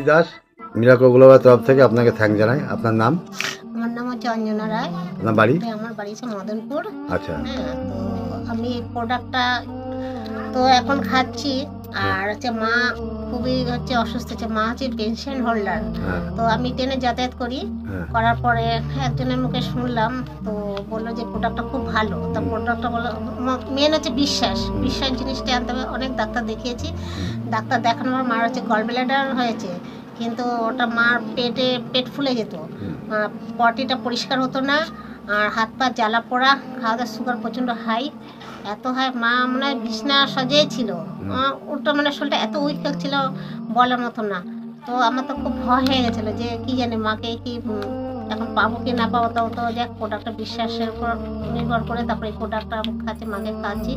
Das, miracle global তরফ থেকে আপনাকে থ্যাংক জানাই। আপনার নাম? আমার নাম হচ্ছে অঞ্জনা রায়। আপনার বাড়ি? আমার বাড়ি হচ্ছে মদনপুর। আচ্ছা। হ্যাঁ, তো আমি এই প্রোডাক্টটা তো এখন খাচ্ছি। আর হচ্ছে মা খুবই হচ্ছে অসুস্থ, হচ্ছে মা হচ্ছে পেনশন হোল্ডার। তো আমি ট্রেনে যাতায়াত করি। করার পরে একজনের মুখে শুনলাম, তো বললো যে প্রোডাক্টটা খুব ভালো। তো প্রোডাক্টটা বললো মেন হচ্ছে বিশ্বাস জিনিসটা আনতে হবে। অনেক ডাক্তার দেখিয়েছি, ডাক্তার দেখানোর পর মার হচ্ছে গলব্লাডার হয়েছে, কিন্তু ওটা মার পেট ফুলে যেত, পটিটা পরিষ্কার হতো না, আর হাত পা জ্বালা পোড়া, খাওয়া দাওয়া সুগার প্রচণ্ড হাই, এত হাই, মা মনে হয় বিছনা সজাই ছিল, ওটা মানে শরীরটা এত উইক ছিল বলার মতো না। তো আমার তো খুব ভয় হয়ে গেছিলো যে কি জানি মাকে কি এখন পাবো কি না পাবো। তো দেখ প্রোডাক্টটা বিশ্বাসের উপর নির্ভর করে তারপরে এই প্রোডাক্টটা খাচ্ছি, মাকে খাচ্ছি।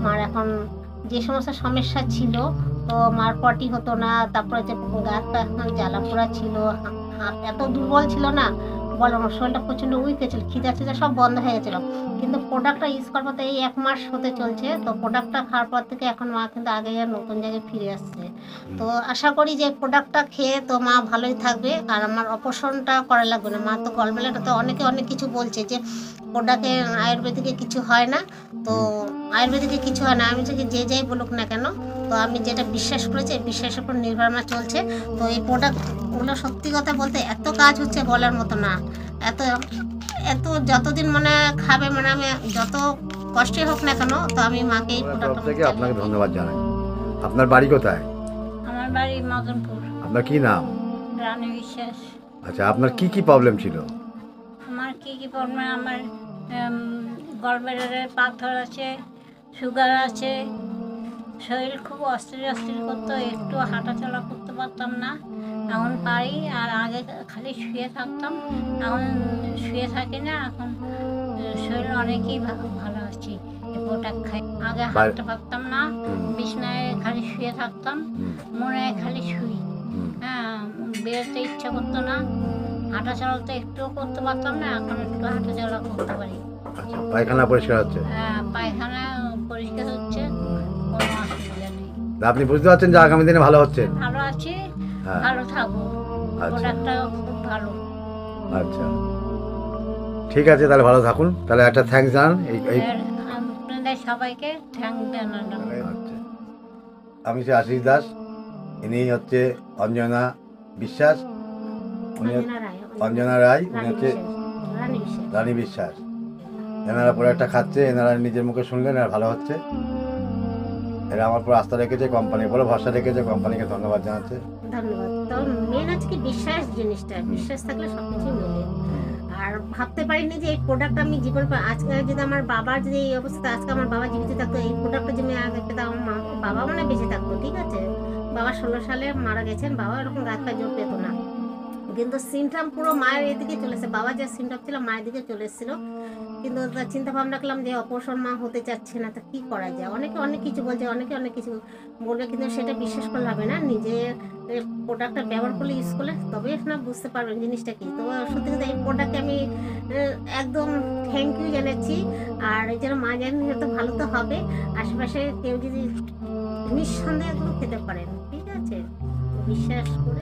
মার এখন যে সমস্ত সমস্যা ছিল, তো মার পটি হতো না, তারপরে যে গাছ পা এখন জ্বালা পোড়া ছিল, এত দুর্বল ছিল না বলো, আমার শরীরটা প্রচণ্ড উইক হয়েছিল, খিদা খিদা সব বন্ধ হয়ে গেছিলো। কিন্তু প্রোডাক্টটা ইউজ করার পর এই 1 মাস হতে চলছে, তো প্রোডাক্টটা খাওয়ার পর থেকে এখন মা কিন্তু আগে আর নতুন জায়গায় ফিরে আসছে। তো আশা করি যে প্রোডাক্টটা খেয়ে তো মা ভালোই থাকবে, আর আমার অপারেশনটা করা লাগবে না। মা তো গলব্লাডার, তো অনেকে অনেক কিছু বলছে যে প্রোডাক্টে আয়ুর্বেদিকে কিছু হয় না, তো আয়ুর্বেদিকে কিছু হয় না। আমি যে যাই বলুক না কেন, তো আমি যেটা বিশ্বাস করেছি এই বিশ্বাসের উপর নির্ভর আমার চলছে। তো এই প্রোডাক্টগুলো সত্যি কথা বলতে এত কাজ হচ্ছে বলার মতো না, এত এত যতদিন মানে খাবে, মানে আমি যত কষ্টই হোক না কেন, তো আমি মাকে এই প্রোডাক্টটা থেকে আপনাকে ধন্যবাদ জানাই। আপনার বাড়ি কোথায়? আমার বাড়ি মদনপুর। আপনার কি নাম? রানী বিশ্বাস। আচ্ছা, আপনার কি কি প্রবলেম ছিল? আমার কি কি প্রবলেম, আমার গলব্লাডারে পাথর আছে, সুগার আছে, শরীর খুব অস্থির করতো, একটু হাঁটাচলা করতে পারতাম না, এখন পারি। আর আগে খালি শুয়ে থাকতাম, এখন শুয়ে থাকি না, এখন শরীর অনেকই ভালো আছি এই প্রোডাক্ট খাই। আগে হাঁটতে পারতাম না, বিছনায় খালি শুয়ে থাকতাম, মনে হয় খালি শুই, হ্যাঁ, বেরোতে ইচ্ছা করতো না, হাঁটাচলা তো একটুও করতে পারতাম না, এখন একটু হাঁটাচলা করতে পারি। পায়খানা পরিষ্কার হচ্ছে? হ্যাঁ, পায়খানা পরিষ্কার হচ্ছে, কোনো অসুবিধা নেই। আপনি বুঝতে পারছেন যে আগামী দিনে ভালো হচ্ছে? ভালো আছি, ভালো থাকবো, প্রোডাক্টটা খুব ভালো। আচ্ছা, ঠিক আছে, তাহলে ভালো থাকুন। তাহলে একটা থ্যাঙ্কস জানান আপনাদের সবাইকে থ্যাঙ্ক জানালাম। আচ্ছা, আমি সে আশিস দাস, ইনি হচ্ছে অঞ্জনা বিশ্বাস, অঞ্জনা রায়, উনি হচ্ছে রানী বিশ্বাস। এনারা প্রোডাক্টটা খাচ্ছে, এনারা নিজের মুখে শুনলেন এরা ভালো হচ্ছে। এরা আমার পুরো আস্থা রেখেছে, কোম্পানির পুরো ভরসা রেখেছে, কোম্পানিকে ধন্যবাদ জানাচ্ছে। ধন্যবাদ। তো মেন হচ্ছে কি বিশ্বাস জিনিসটা, বিশ্বাস থাকলে সব কিছু মেলে। আর ভাবতে পারিনি যে এই প্রোডাক্ট আমি জীবন, আজকে যদি আমার বাবার যদি এই অবস্থা, আজকে আমার বাবা জীবিত থাকতো, এই প্রোডাক্টটা যদি আমি আগে পেতাম, আমার বাবা মানে বেঁচে থাকতো, ঠিক আছে। বাবা 16 সালে মারা গেছেন, বাবা এরকম গাছ পায়ে জোর পেতো না, কিন্তু সিমটম পুরো মায়ের এদিকে চলেছে, বাবা যে সিমটম ছিল মায়ের দিকে চলে এসেছিল। কিন্তু চিন্তা ভাবনা করলাম যে অপারেশন মা হতে চাচ্ছে না, তো কী করা যায়। অনেকে অনেক কিছু বলছে, অনেকে অনেক কিছু বলবে, কিন্তু সেটা বিশ্বাস করলে হবে না, নিজে প্রোডাক্টটা ব্যবহার করলে, ইউজ করলে তবেই না বুঝতে পারবেন জিনিসটা কি। তো সত্যি কথা এই প্রোডাক্টে আমি একদম থ্যাংক ইউ জানাচ্ছি। আর এই জন্য মা জানি তো ভালো তো হবে, আশেপাশে কেউ যদি নিঃসন্দেহে এগুলো খেতে পারেন, ঠিক আছে, বিশ্বাস করে।